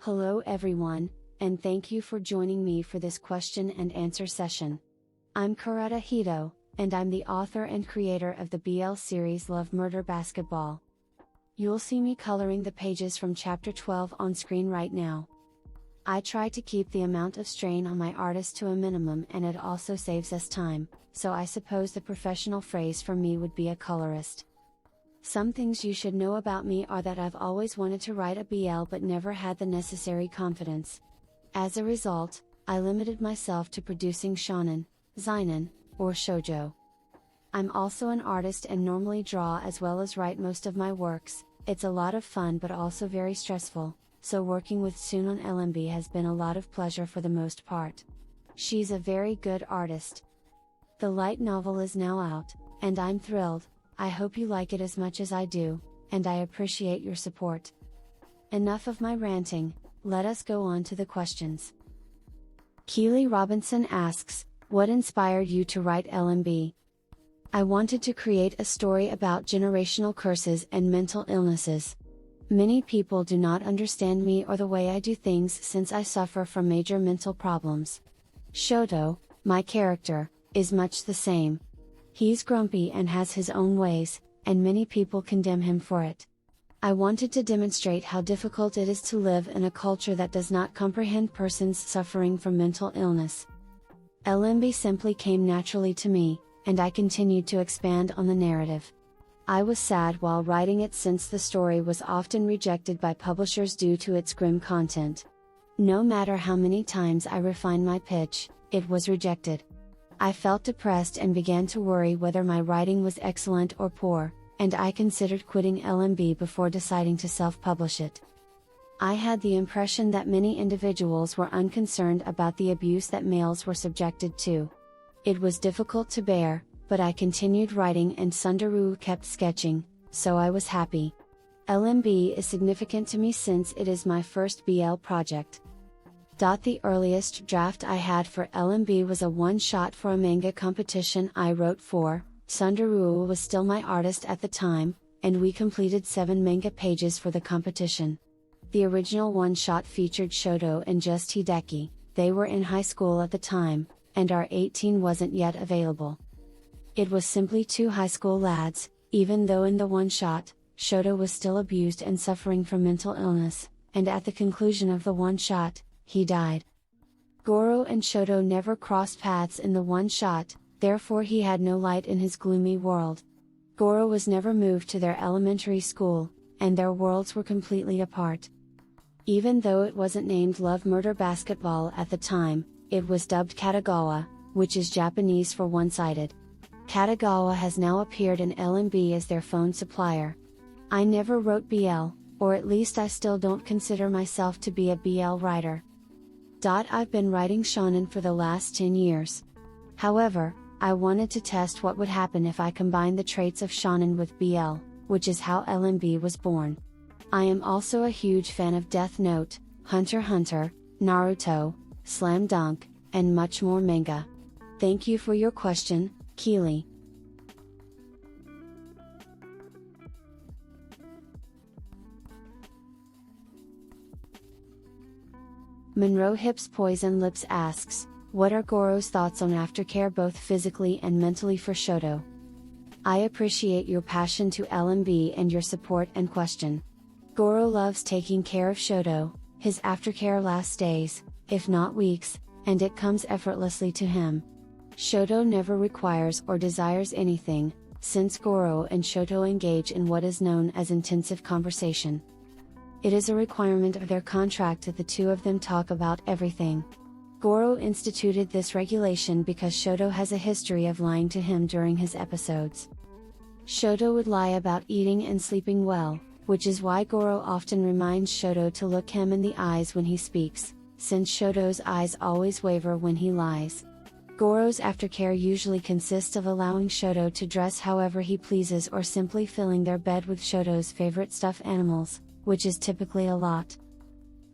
Hello everyone, and thank you for joining me for this question and answer session. I'm Kurutta Hito, and I'm the author and creator of the BL series Love Murder Basketball. You'll see me coloring the pages from chapter 12 on screen right now. I try to keep the amount of strain on my artist to a minimum, and it also saves us time, so I suppose the professional phrase for me would be a colorist. Some things you should know about me are that I've always wanted to write a BL but never had the necessary confidence. As a result, I limited myself to producing shonen, seinen, or shoujo. I'm also an artist and normally draw as well as write most of my works. It's a lot of fun but also very stressful, so working with Sun on LMB has been a lot of pleasure for the most part. She's a very good artist. The light novel is now out, and I'm thrilled. I hope you like it as much as I do, and I appreciate your support. Enough of my ranting, let us go on to the questions. Keely Robinson asks, what inspired you to write LMB? I wanted to create a story about generational curses and mental illnesses. Many people do not understand me or the way I do things since I suffer from major mental problems. Shoto, my character, is much the same. He's grumpy and has his own ways, and many people condemn him for it. I wanted to demonstrate how difficult it is to live in a culture that does not comprehend persons suffering from mental illness. LMB simply came naturally to me, and I continued to expand on the narrative. I was sad while writing it since the story was often rejected by publishers due to its grim content. No matter how many times I refined my pitch, it was rejected. I felt depressed and began to worry whether my writing was excellent or poor, and I considered quitting LMB before deciding to self-publish it. I had the impression that many individuals were unconcerned about the abuse that males were subjected to. It was difficult to bear, but I continued writing and Sundaru kept sketching, so I was happy. LMB is significant to me since it is my first BL project. The earliest draft I had for LMB was a one-shot for a manga competition I wrote for. Sundaru was still my artist at the time, and we completed 7 manga pages for the competition. The original one-shot featured Shoto and just Hideki. They were in high school at the time, and our 18 wasn't yet available. It was simply 2 high school lads, even though in the one-shot, Shoto was still abused and suffering from mental illness, and at the conclusion of the one-shot, he died. Goro and Shoto never crossed paths in the one-shot, therefore he had no light in his gloomy world. Goro was never moved to their elementary school, and their worlds were completely apart. Even though it wasn't named Love Murder Basketball at the time, it was dubbed Katagawa, which is Japanese for one-sided. Katagawa has now appeared in LMB as their phone supplier. I never wrote BL, or at least I still don't consider myself to be a BL writer. I've been writing shonen for the last 10 years. However, I wanted to test what would happen if I combined the traits of shonen with BL, which is how LMB was born. I am also a huge fan of Death Note, Hunter x Hunter, Naruto, Slam Dunk, and much more manga. Thank you for your question, Keely. Monroe Hips Poison Lips asks, what are Goro's thoughts on aftercare both physically and mentally for Shoto? I appreciate your passion to LMB and your support and question. Goro loves taking care of Shoto. His aftercare lasts days, if not weeks, and it comes effortlessly to him. Shoto never requires or desires anything, since Goro and Shoto engage in what is known as intensive conversation. It is a requirement of their contract that the two of them talk about everything. Goro instituted this regulation because Shoto has a history of lying to him during his episodes. Shoto would lie about eating and sleeping well, which is why Goro often reminds Shoto to look him in the eyes when he speaks, since Shoto's eyes always waver when he lies. Goro's aftercare usually consists of allowing Shoto to dress however he pleases or simply filling their bed with Shoto's favorite stuffed animals, which is typically a lot.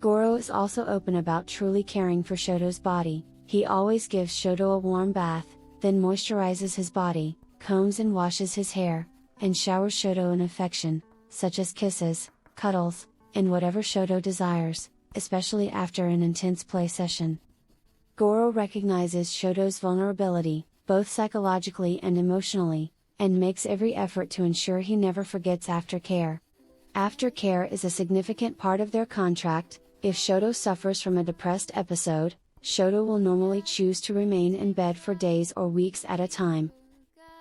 Goro is also open about truly caring for Shoto's body. He always gives Shoto a warm bath, then moisturizes his body, combs and washes his hair, and showers Shoto in affection, such as kisses, cuddles, and whatever Shoto desires, especially after an intense play session. Goro recognizes Shoto's vulnerability, both psychologically and emotionally, and makes every effort to ensure he never forgets aftercare. Aftercare is a significant part of their contract. If Shoto suffers from a depressed episode, Shoto will normally choose to remain in bed for days or weeks at a time.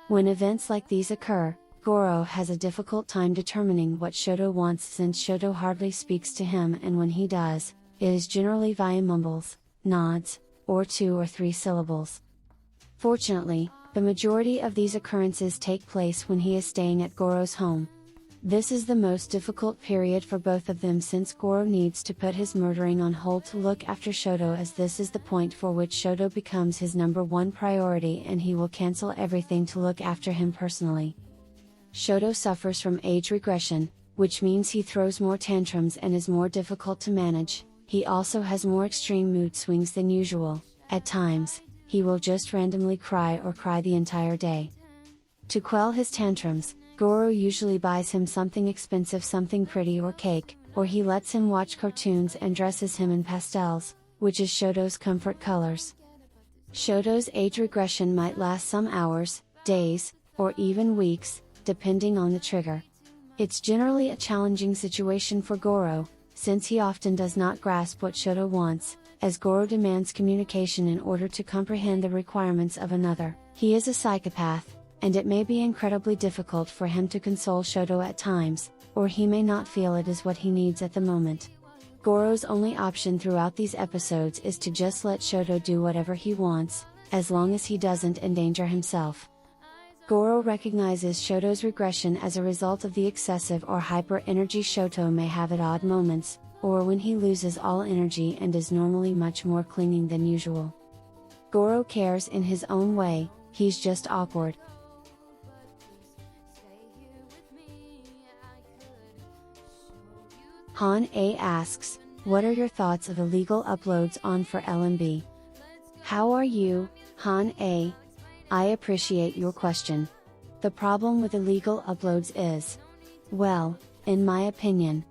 When events like these occur, Goro has a difficult time determining what Shoto wants since Shoto hardly speaks to him, and when he does, it is generally via mumbles, nods, or 2 or 3 syllables. Fortunately, the majority of these occurrences take place when he is staying at Goro's home. This is the most difficult period for both of them since Goro needs to put his murdering on hold to look after Shoto, as this is the point for which Shoto becomes his #1 priority and he will cancel everything to look after him personally. Shoto suffers from age regression, which means he throws more tantrums and is more difficult to manage. He also has more extreme mood swings than usual. At times, he will just randomly cry or cry the entire day. To quell his tantrums, Goro usually buys him something expensive, something pretty or cake, or he lets him watch cartoons and dresses him in pastels, which is Shoto's comfort colors. Shoto's age regression might last some hours, days, or even weeks, depending on the trigger. It's generally a challenging situation for Goro, since he often does not grasp what Shoto wants, as Goro demands communication in order to comprehend the requirements of another. He is a psychopath, and it may be incredibly difficult for him to console Shoto at times, or he may not feel it is what he needs at the moment. Goro's only option throughout these episodes is to just let Shoto do whatever he wants, as long as he doesn't endanger himself. Goro recognizes Shoto's regression as a result of the excessive or hyper energy Shoto may have at odd moments, or when he loses all energy and is normally much more clinging than usual. Goro cares in his own way, he's just awkward. Han A asks, what are your thoughts of illegal uploads on for LMB? How are you, Han A? I appreciate your question. The problem with illegal uploads is, well, in my opinion,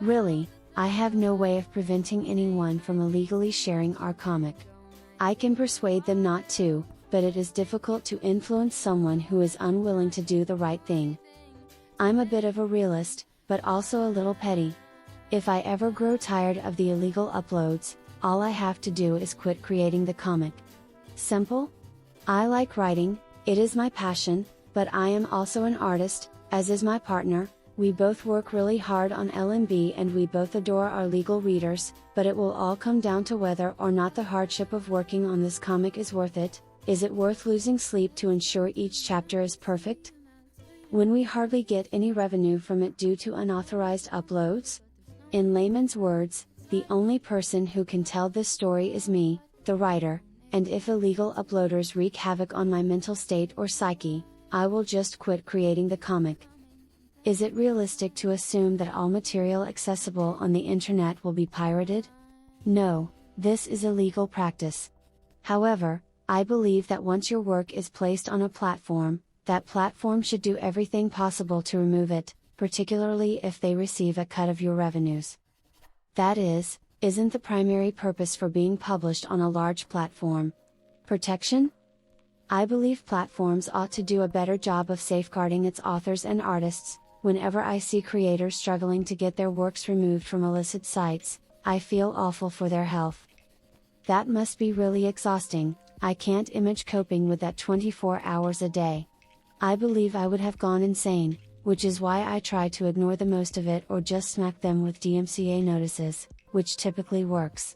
really, I have no way of preventing anyone from illegally sharing our comic. I can persuade them not to, but it is difficult to influence someone who is unwilling to do the right thing. I'm a bit of a realist, but also a little petty. If I ever grow tired of the illegal uploads, all I have to do is quit creating the comic. Simple? I like writing, it is my passion, but I am also an artist, as is my partner. We both work really hard on LMB and we both adore our legal readers, but it will all come down to whether or not the hardship of working on this comic is worth it. Is it worth losing sleep to ensure each chapter is perfect? When we hardly get any revenue from it due to unauthorized uploads? In layman's words, the only person who can tell this story is me, the writer, and if illegal uploaders wreak havoc on my mental state or psyche, I will just quit creating the comic. Is it realistic to assume that all material accessible on the internet will be pirated? No, this is illegal practice. However, I believe that once your work is placed on a platform, that platform should do everything possible to remove it, particularly if they receive a cut of your revenues. That is, isn't the primary purpose for being published on a large platform protection? I believe platforms ought to do a better job of safeguarding its authors and artists. Whenever I see creators struggling to get their works removed from illicit sites, I feel awful for their health. That must be really exhausting. I can't imagine coping with that 24 hours a day. I believe I would have gone insane, which is why I try to ignore the most of it or just smack them with DMCA notices, which typically works.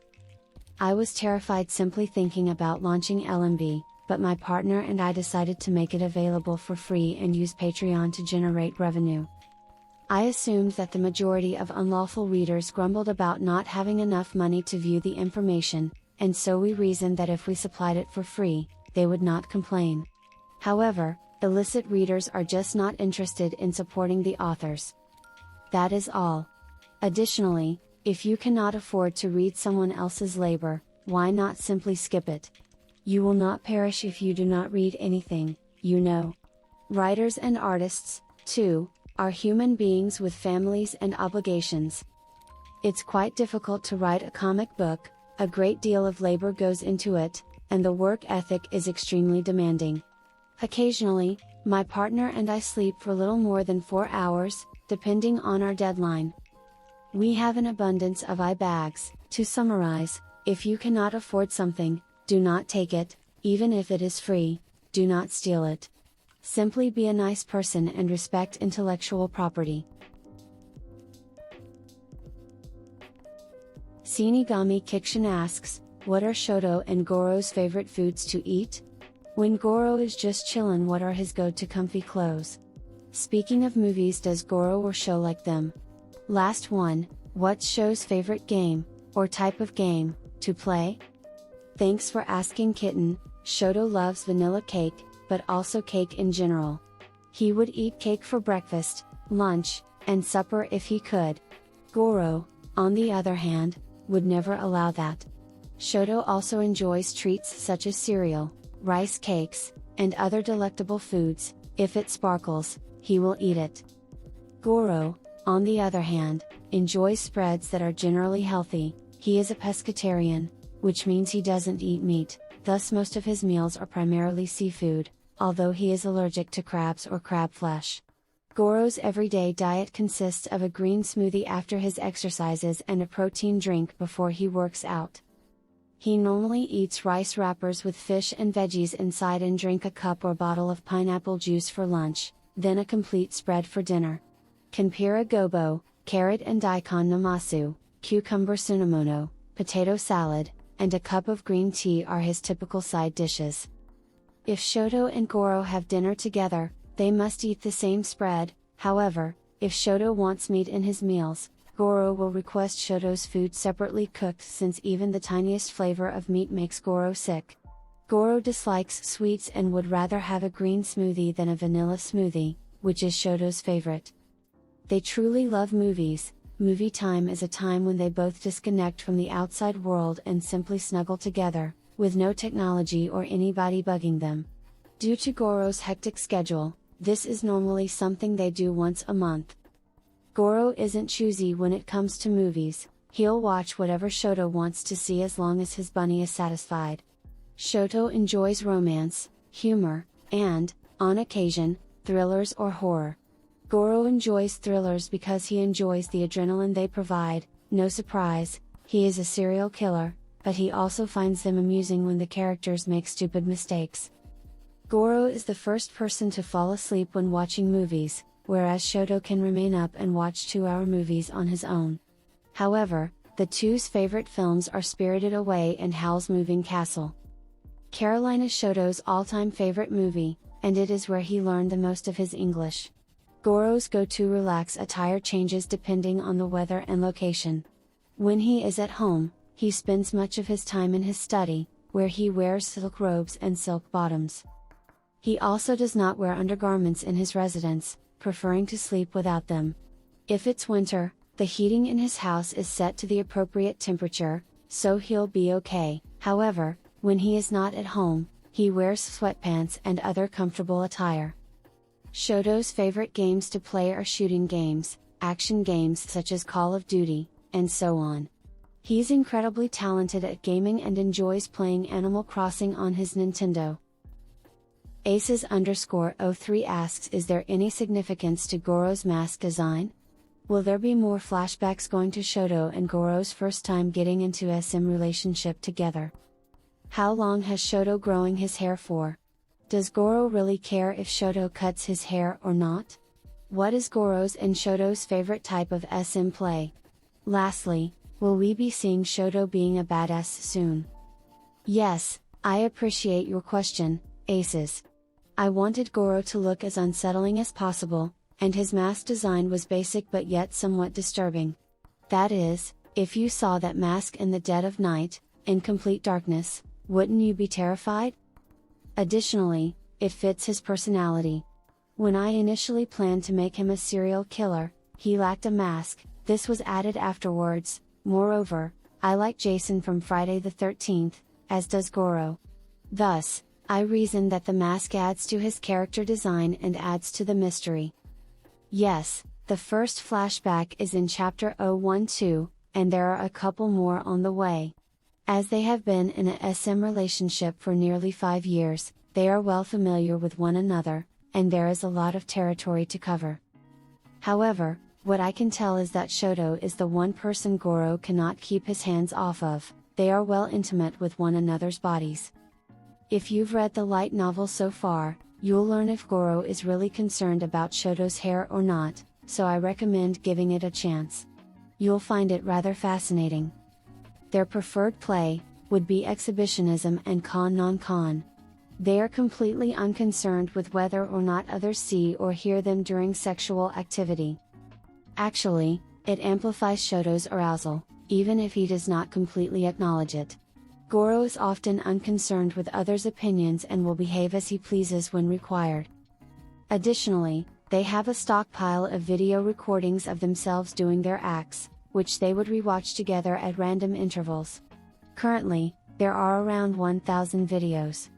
I was terrified simply thinking about launching LMB, but my partner and I decided to make it available for free and use Patreon to generate revenue. I assumed that the majority of unlawful readers grumbled about not having enough money to view the information, and so we reasoned that if we supplied it for free, they would not complain. However, illicit readers are just not interested in supporting the authors. That is all. Additionally, if you cannot afford to read someone else's labor, why not simply skip it? You will not perish if you do not read anything, you know. Writers and artists, too, are human beings with families and obligations. It's quite difficult to write a comic book, a great deal of labor goes into it, and the work ethic is extremely demanding. Occasionally, my partner and I sleep for little more than 4 hours, depending on our deadline. We have an abundance of eye bags. To summarize, if you cannot afford something, do not take it, even if it is free, do not steal it. Simply be a nice person and respect intellectual property. Shinigami Kikshin asks, what are Shoto and Goro's favorite foods to eat? When Goro is just chillin', what are his go-to comfy clothes? Speaking of movies, does Goro or Sho like them? Last one, what's Sho's favorite game, or type of game, to play? Thanks for asking, kitten. Shoto loves vanilla cake, but also cake in general. He would eat cake for breakfast, lunch, and supper if he could. Goro, on the other hand, would never allow that. Shoto also enjoys treats such as cereal, rice cakes, and other delectable foods. If it sparkles, he will eat it. Goro, on the other hand, enjoys spreads that are generally healthy. He is a pescatarian, which means he doesn't eat meat, thus most of his meals are primarily seafood, although he is allergic to crabs or crab flesh. Goro's everyday diet consists of a green smoothie after his exercises and a protein drink before he works out. He normally eats rice wrappers with fish and veggies inside and drink a cup or bottle of pineapple juice for lunch, then a complete spread for dinner. Kanpira gobo, carrot and daikon namasu, cucumber sunamono, potato salad, and a cup of green tea are his typical side dishes. If Shoto and Goro have dinner together, they must eat the same spread. However, if Shoto wants meat in his meals, Goro will request Shoto's food separately cooked, since even the tiniest flavor of meat makes Goro sick. Goro dislikes sweets and would rather have a green smoothie than a vanilla smoothie, which is Shoto's favorite. They truly love movies. Movie time is a time when they both disconnect from the outside world and simply snuggle together, with no technology or anybody bugging them. Due to Goro's hectic schedule, this is normally something they do once a month. Goro isn't choosy when it comes to movies. He'll watch whatever Shoto wants to see as long as his bunny is satisfied. Shoto enjoys romance, humor, and, on occasion, thrillers or horror. Goro enjoys thrillers because he enjoys the adrenaline they provide. No surprise, he is a serial killer, but he also finds them amusing when the characters make stupid mistakes. Goro is the first person to fall asleep when watching movies, whereas Shoto can remain up and watch 2-hour movies on his own. However, the two's favorite films are Spirited Away and Howl's Moving Castle. Carolina is Shoto's all-time favorite movie, and it is where he learned the most of his English. Goro's go-to relax attire changes depending on the weather and location. When he is at home, he spends much of his time in his study, where he wears silk robes and silk bottoms. He also does not wear undergarments in his residence, preferring to sleep without them. If it's winter, the heating in his house is set to the appropriate temperature, so he'll be okay. However, when he is not at home, he wears sweatpants and other comfortable attire. Shoto's favorite games to play are shooting games, action games such as Call of Duty, and so on. He's incredibly talented at gaming and enjoys playing Animal Crossing on his Nintendo. Aces_03 asks, is there any significance to Goro's mask design? Will there be more flashbacks going to Shoto and Goro's first time getting into a SM relationship together? How long has Shoto growing his hair for? Does Goro really care if Shoto cuts his hair or not? What is Goro's and Shoto's favorite type of SM play? Lastly, will we be seeing Shoto being a badass soon? Yes, I appreciate your question, Aces. I wanted Goro to look as unsettling as possible, and his mask design was basic but yet somewhat disturbing. That is, if you saw that mask in the dead of night, in complete darkness, wouldn't you be terrified? Additionally, it fits his personality. When I initially planned to make him a serial killer, he lacked a mask. This was added afterwards. Moreover, I like Jason from Friday the 13th, as does Goro. Thus, I reason that the mask adds to his character design and adds to the mystery. Yes, the first flashback is in Chapter 012, and there are a couple more on the way. As they have been in a SM relationship for nearly 5 years, they are well familiar with one another, and there is a lot of territory to cover. However, what I can tell is that Shoto is the one person Goro cannot keep his hands off of. They are well intimate with one another's bodies. If you've read the light novel so far, you'll learn if Goro is really concerned about Shoto's hair or not, so I recommend giving it a chance. You'll find it rather fascinating. Their preferred play would be exhibitionism and con-non-con. They are completely unconcerned with whether or not others see or hear them during sexual activity. Actually, it amplifies Shoto's arousal, even if he does not completely acknowledge it. Goro is often unconcerned with others' opinions and will behave as he pleases when required. Additionally, they have a stockpile of video recordings of themselves doing their acts, which they would rewatch together at random intervals. Currently, there are around 1,000 videos.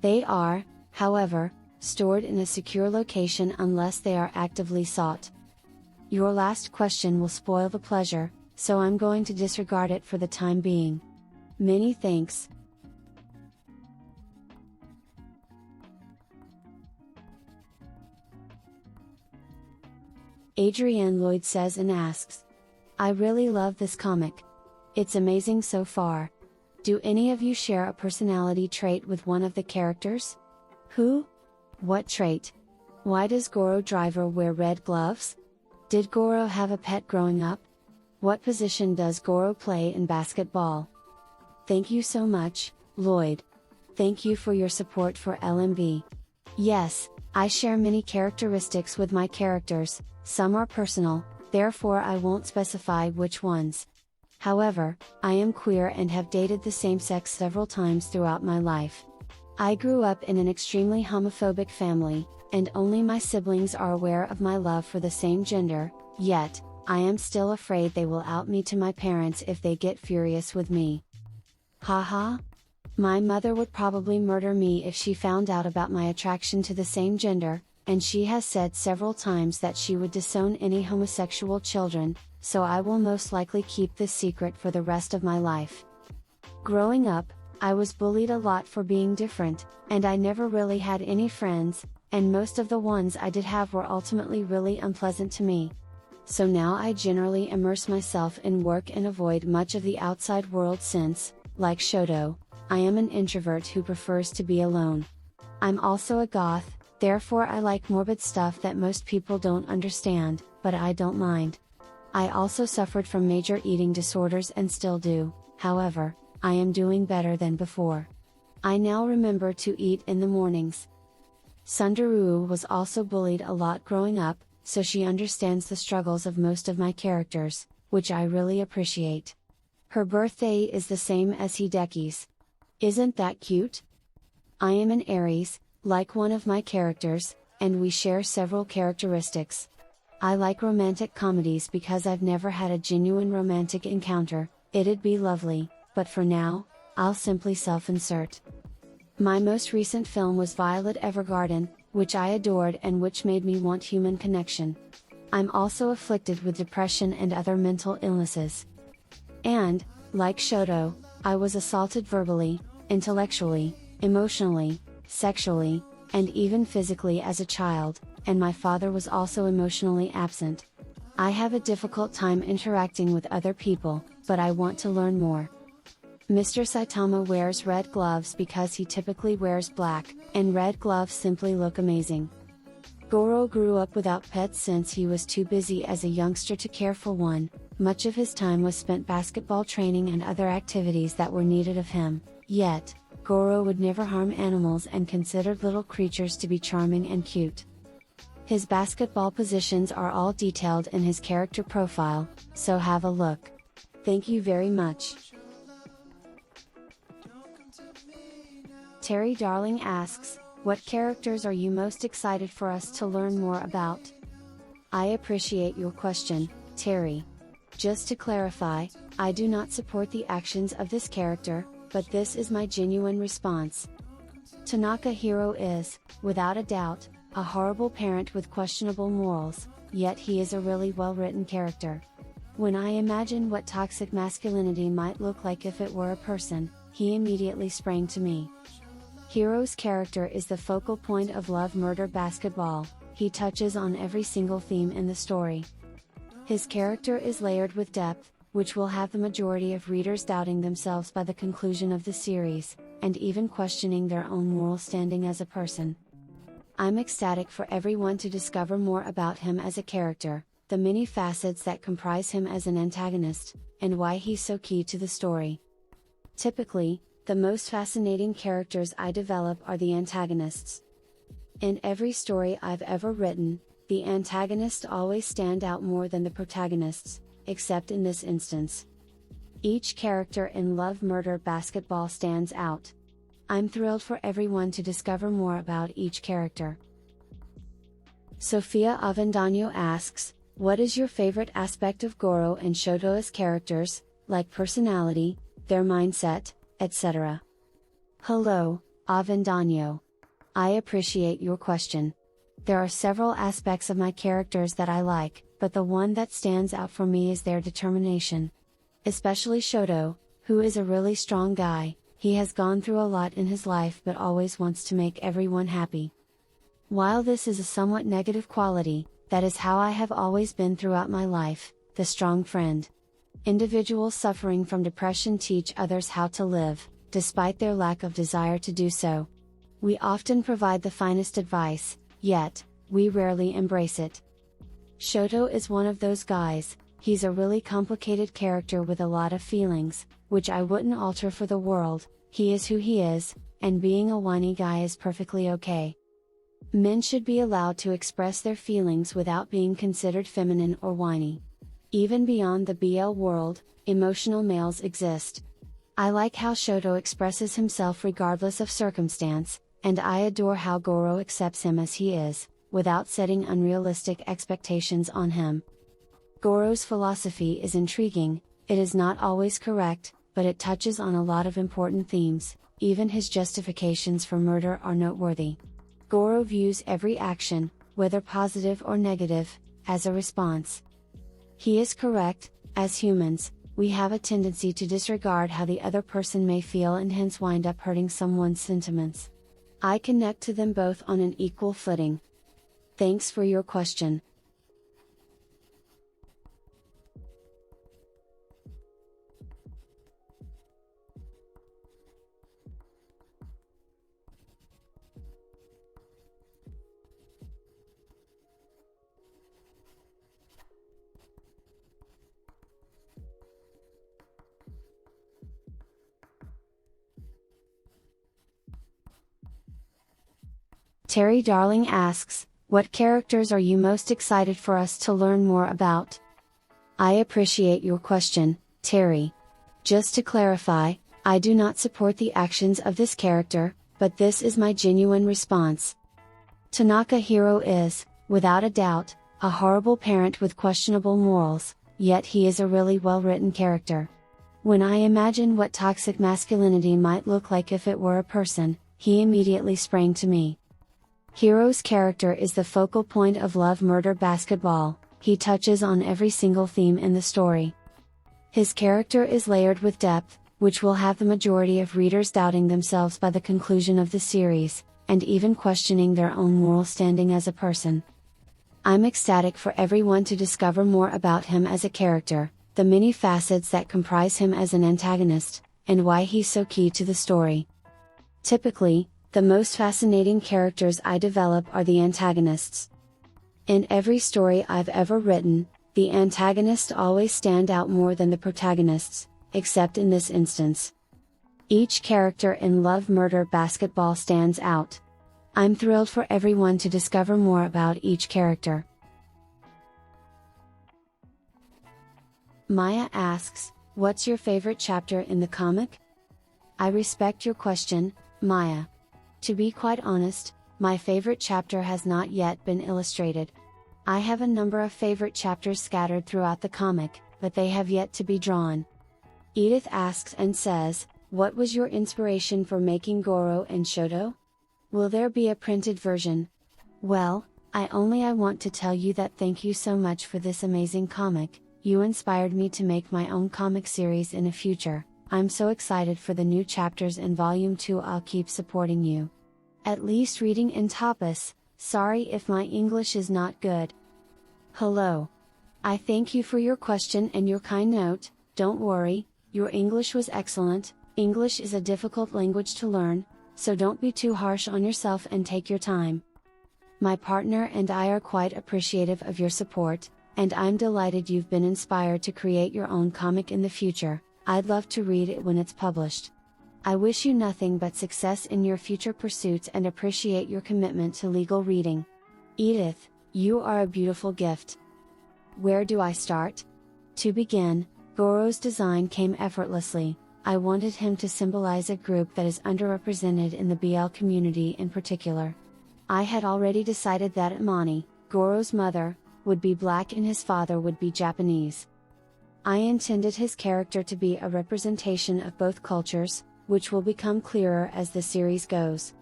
They are, however, stored in a secure location unless they are actively sought. Your last question will spoil the pleasure, so I'm going to disregard it for the time being. Many thanks. Adrienne Lloyd says and asks, I really love this comic. It's amazing so far. Do any of you share a personality trait with one of the characters? Who? What trait? Why does Goro Driver wear red gloves? Did Goro have a pet growing up? What position does Goro play in basketball? Thank you so much, Lloyd. Thank you for your support for LMB. Yes, I share many characteristics with my characters, some are personal, therefore I won't specify which ones. However, I am queer and have dated the same sex several times throughout my life. I grew up in an extremely homophobic family, and only my siblings are aware of my love for the same gender, yet, I am still afraid they will out me to my parents if they get furious with me. Haha. My mother would probably murder me if she found out about my attraction to the same gender, and she has said several times that she would disown any homosexual children, so I will most likely keep this secret for the rest of my life. Growing up, I was bullied a lot for being different, and I never really had any friends, and most of the ones I did have were ultimately really unpleasant to me. So now I generally immerse myself in work and avoid much of the outside world since, like Shoto, I am an introvert who prefers to be alone. I'm also a goth, therefore I like morbid stuff that most people don't understand, but I don't mind. I also suffered from major eating disorders and still do, however, I am doing better than before. I now remember to eat in the mornings. Sundaroo was also bullied a lot growing up, so she understands the struggles of most of my characters, which I really appreciate. Her birthday is the same as Hideki's. Isn't that cute? I am an Aries, like one of my characters, and we share several characteristics. I like romantic comedies because I've never had a genuine romantic encounter. It'd be lovely, but for now, I'll simply self-insert. My most recent film was Violet Evergarden, which I adored and which made me want human connection. I'm also afflicted with depression and other mental illnesses. And, like Shoto, I was assaulted verbally, intellectually, emotionally, sexually, and even physically as a child, and my father was also emotionally absent. I have a difficult time interacting with other people, but I want to learn more. Mr. Saitama wears red gloves because he typically wears black, and red gloves simply look amazing. Goro grew up without pets since he was too busy as a youngster to care for one. Much of his time was spent basketball training and other activities that were needed of him, yet, Goro would never harm animals and considered little creatures to be charming and cute. His basketball positions are all detailed in his character profile, so have a look. Thank you very much. Terry Darling asks, what characters are you most excited for us to learn more about? I appreciate your question, Terry. Just to clarify, I do not support the actions of this character, but this is my genuine response. Tanaka Hiro is, without a doubt, a horrible parent with questionable morals, yet he is a really well-written character. When I imagine what toxic masculinity might look like if it were a person, he immediately sprang to me. Hiro's character is the focal point of Love, Murder, Basketball. He touches on every single theme in the story. His character is layered with depth, which will have the majority of readers doubting themselves by the conclusion of the series, and even questioning their own moral standing as a person. I'm ecstatic for everyone to discover more about him as a character, the many facets that comprise him as an antagonist, and why he's so key to the story. Typically, the most fascinating characters I develop are the antagonists. In every story I've ever written, the antagonists always stand out more than the protagonists, except in this instance. Each character in Love, Murder, Basketball stands out. I'm thrilled for everyone to discover more about each character. Sofia Avendano asks, what is your favorite aspect of Goro and Shoto as characters, like personality, their mindset, etc.? Hello, Avendano. I appreciate your question. There are several aspects of my characters that I like, but the one that stands out for me is their determination. Especially Shoto, who is a really strong guy. He has gone through a lot in his life but always wants to make everyone happy. While this is a somewhat negative quality, that is how I have always been throughout my life, the strong friend. Individuals suffering from depression teach others how to live, despite their lack of desire to do so. We often provide the finest advice, yet, we rarely embrace it. Shoto is one of those guys. He's a really complicated character with a lot of feelings, which I wouldn't alter for the world. He is who he is, and being a whiny guy is perfectly okay. Men should be allowed to express their feelings without being considered feminine or whiny. Even beyond the BL world, emotional males exist. I like how Shoto expresses himself regardless of circumstance, and I adore how Goro accepts him as he is, without setting unrealistic expectations on him. Goro's philosophy is intriguing. It is not always correct, but it touches on a lot of important themes. Even his justifications for murder are noteworthy. Goro views every action, whether positive or negative, as a response. He is correct. As humans, we have a tendency to disregard how the other person may feel and hence wind up hurting someone's sentiments. I connect to them both on an equal footing. Thanks for your question. Terry Darling asks, what characters are you most excited for us to learn more about? I appreciate your question, Terry. Just to clarify, I do not support the actions of this character, but this is my genuine response. Tanaka Hiro is, without a doubt, a horrible parent with questionable morals, yet he is a really well-written character. When I imagine what toxic masculinity might look like if it were a person, he immediately sprang to me. Hiro's character is the focal point of Love, Murder, Basketball. He touches on every single theme in the story. His character is layered with depth, which will have the majority of readers doubting themselves by the conclusion of the series, and even questioning their own moral standing as a person. I'm ecstatic for everyone to discover more about him as a character, the many facets that comprise him as an antagonist, and why he's so key to the story. Typically, the most fascinating characters I develop are the antagonists. In every story I've ever written, the antagonists always stand out more than the protagonists, except in this instance. Each character in Love, Murder, Basketball stands out. I'm thrilled for everyone to discover more about each character. Maya asks, what's your favorite chapter in the comic? I respect your question, Maya. To be quite honest, my favorite chapter has not yet been illustrated. I have a number of favorite chapters scattered throughout the comic, but they have yet to be drawn. Edith asks and says, what was your inspiration for making Goro and Shoto? Will there be a printed version? Well, I want to tell you that thank you so much for this amazing comic. you inspired me to make my own comic series in the future. I'm so excited for the new chapters in Volume 2. I'll keep supporting you. At least reading in TAPAS. Sorry if my English is not good. Hello. I thank you for your question and your kind note. Don't worry, your English was excellent. English is a difficult language to learn, so don't be too harsh on yourself and take your time. My partner and I are quite appreciative of your support, and I'm delighted you've been inspired to create your own comic in the future. I'd love to read it when it's published. I wish you nothing but success in your future pursuits and appreciate your commitment to legal reading. Edith, you are a beautiful gift. Where do I start? To begin, Goro's design came effortlessly. I wanted him to symbolize a group that is underrepresented in the BL community in particular. I had already decided that Imani, Goro's mother, would be black and his father would be Japanese. I intended his character to be a representation of both cultures, which will become clearer as the series goes.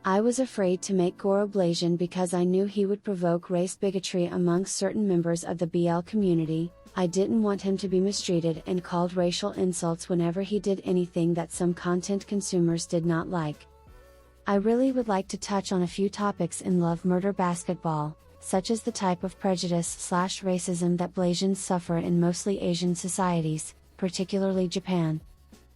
I was afraid to make Goro Blasian because I knew he would provoke race bigotry amongst certain members of the BL community. I didn't want him to be mistreated and called racial insults whenever he did anything that some content consumers did not like. I really would like to touch on a few topics in Love Murder Basketball, such as the type of prejudice/racism that Blasians suffer in mostly Asian societies, particularly Japan.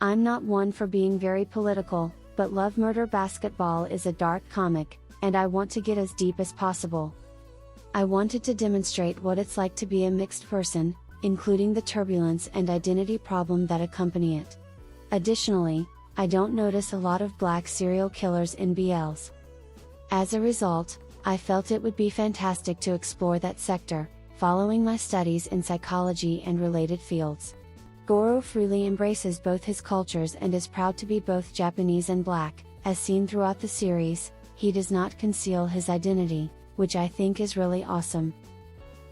I'm not one for being very political, but Love Murder Basketball is a dark comic, and I want to get as deep as possible. I wanted to demonstrate what it's like to be a mixed person, including the turbulence and identity problem that accompany it. Additionally, I don't notice a lot of black serial killers in BLs. As a result, I felt it would be fantastic to explore that sector, following my studies in psychology and related fields. Goro freely embraces both his cultures and is proud to be both Japanese and black. As seen throughout the series, he does not conceal his identity, which I think is really awesome.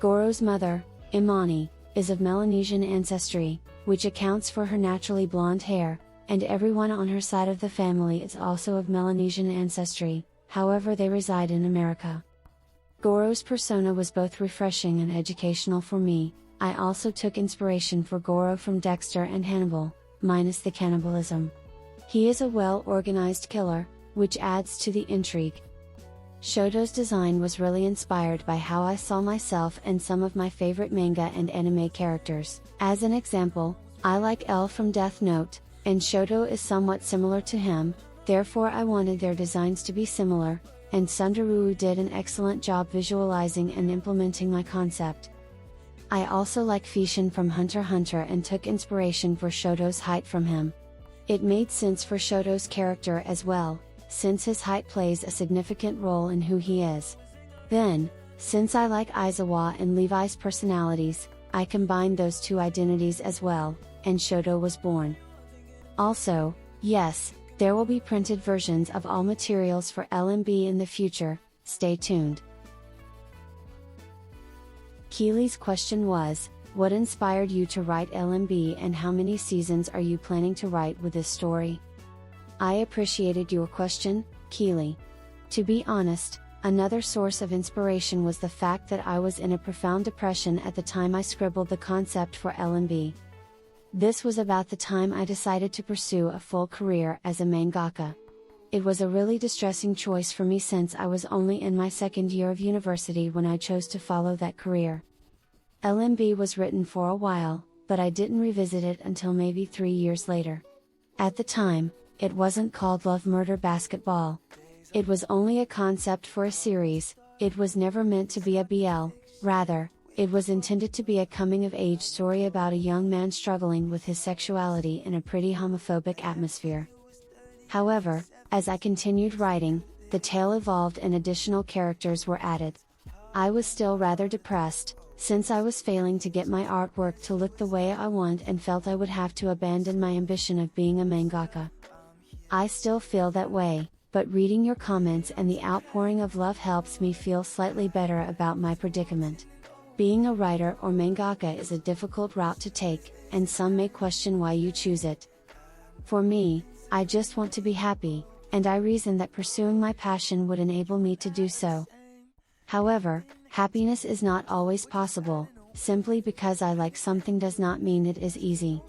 Goro's mother, Imani, is of Melanesian ancestry, which accounts for her naturally blonde hair, and everyone on her side of the family is also of Melanesian ancestry, however they reside in America. Goro's persona was both refreshing and educational for me. I also took inspiration for Goro from Dexter and Hannibal, minus the cannibalism. He is a well-organized killer, which adds to the intrigue. Shoto's design was really inspired by how I saw myself and some of my favorite manga and anime characters. As an example, I like L from Death Note, and Shoto is somewhat similar to him, therefore I wanted their designs to be similar, and Sundaroo did an excellent job visualizing and implementing my concept. I also like Fishin from Hunter x Hunter and took inspiration for Shoto's height from him. It made sense for Shoto's character as well, since his height plays a significant role in who he is. Then, since I like Aizawa and Levi's personalities, I combined those two identities as well, and Shoto was born. Also, yes, there will be printed versions of all materials for LMB in the future, stay tuned. Keely's question was, what inspired you to write LMB and how many seasons are you planning to write with this story? I appreciated your question, Keely. To be honest, another source of inspiration was the fact that I was in a profound depression at the time I scribbled the concept for LMB. This was about the time I decided to pursue a full career as a mangaka. It was a really distressing choice for me since I was only in my second year of university when I chose to follow that career. LMB was written for a while, but I didn't revisit it until maybe 3 years later. At the time, it wasn't called Love Murder Basketball. It was only a concept for a series, it was never meant to be a BL, rather, it was intended to be a coming-of-age story about a young man struggling with his sexuality in a pretty homophobic atmosphere. However, as I continued writing, the tale evolved and additional characters were added. I was still rather depressed, since I was failing to get my artwork to look the way I want and felt I would have to abandon my ambition of being a mangaka. I still feel that way, but reading your comments and the outpouring of love helps me feel slightly better about my predicament. Being a writer or mangaka is a difficult route to take, and some may question why you choose it. For me, I just want to be happy, and I reason that pursuing my passion would enable me to do so. However, happiness is not always possible, Simply because I like something does not mean it is easy.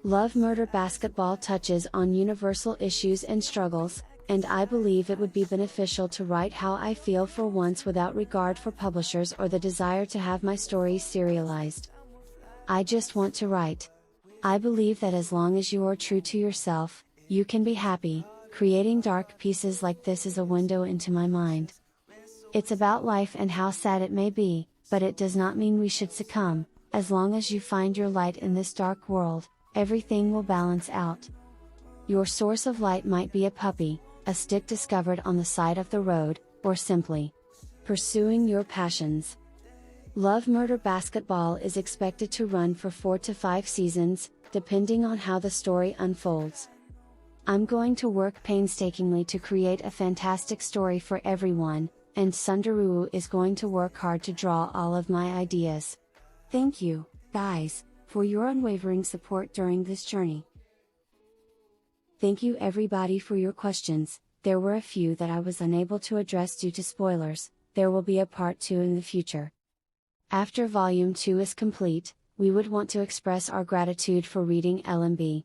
Love Murder Basketball touches on universal issues and struggles, and I believe it would be beneficial to write how I feel for once without regard for publishers or the desire to have my stories serialized. I just want to write. I believe that as long as you are true to yourself, you can be happy. Creating dark pieces like this is a window into my mind. It's about life and how sad it may be, but it does not mean we should succumb. As long as you find your light in this dark world, everything will balance out. Your source of light might be a puppy, a stick discovered on the side of the road, or simply pursuing your passions. Love Murder Basketball is expected to run for 4 to 5 seasons, depending on how the story unfolds. I'm going to work painstakingly to create a fantastic story for everyone, and Sundaroo is going to work hard to draw all of my ideas. Thank you, guys, for your unwavering support during this journey. Thank you everybody for your questions. There were a few that I was unable to address due to spoilers. There will be a part 2 in the future. After Volume 2 is complete, we would want to express our gratitude for reading LMB.